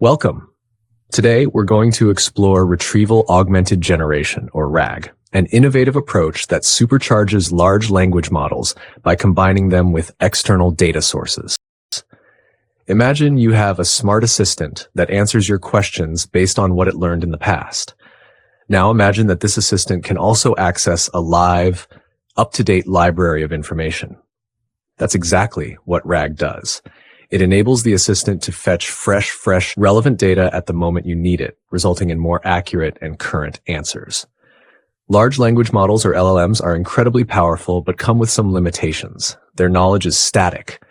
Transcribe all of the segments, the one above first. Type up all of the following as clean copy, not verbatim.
Welcome. Today, we're going to explore Retrieval-Augmented Generation, or RAG, an innovative approach that supercharges large language models by combining them with external data sources. Imagine you have a smart assistant that answers your questions based on what it learned in the past. Now imagine that this assistant can also access a live, up-to-date library of information. That's exactly what RAG does. It enables the assistant to fetch fresh, relevant data at the moment you need it, resulting in more accurate and current answers. Large language models, or LLMs, are incredibly powerful but come with some limitations. Their knowledge is static,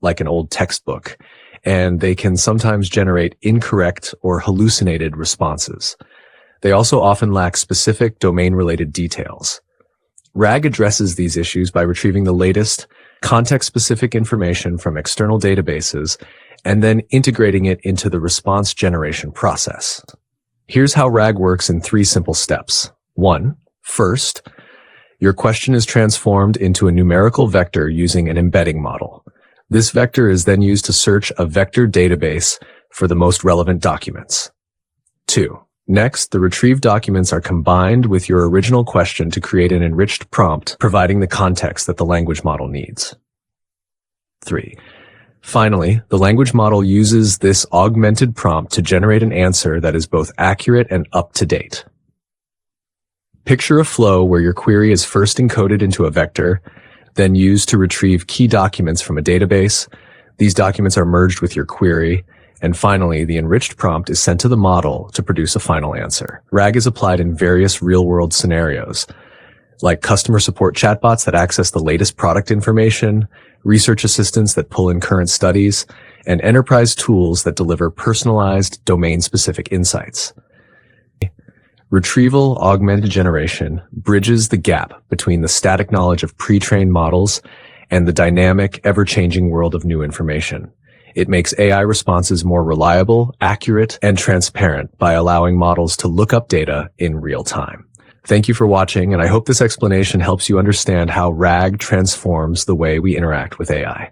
like an old textbook, and they can sometimes generate incorrect or hallucinated responses. They also often lack specific domain-related details. RAG addresses these issues by retrieving the latest, context-specific information from external databases and then integrating it into the response generation process. Here's how RAG works in 3 simple steps. 1. First, your question is transformed into a numerical vector using an embedding model. This vector is then used to search a vector database for the most relevant documents. 2. Next, the retrieved documents are combined with your original question to create an enriched prompt, providing the context that the language model needs. 3. Finally, the language model uses this augmented prompt to generate an answer that is both accurate and up-to-date. Picture a flow where your query is first encoded into a vector, then used to retrieve key documents from a database. These documents are merged with your query, and finally, the enriched prompt is sent to the model to produce a final answer. RAG is applied in various real-world scenarios, like customer support chatbots that access the latest product information, research assistants that pull in current studies, and enterprise tools that deliver personalized, domain-specific insights. Retrieval-Augmented Generation bridges the gap between the static knowledge of pre-trained models and the dynamic, ever-changing world of new information. It makes AI responses more reliable, accurate, and transparent by allowing models to look up data in real time. Thank you for watching, and I hope this explanation helps you understand how RAG transforms the way we interact with AI.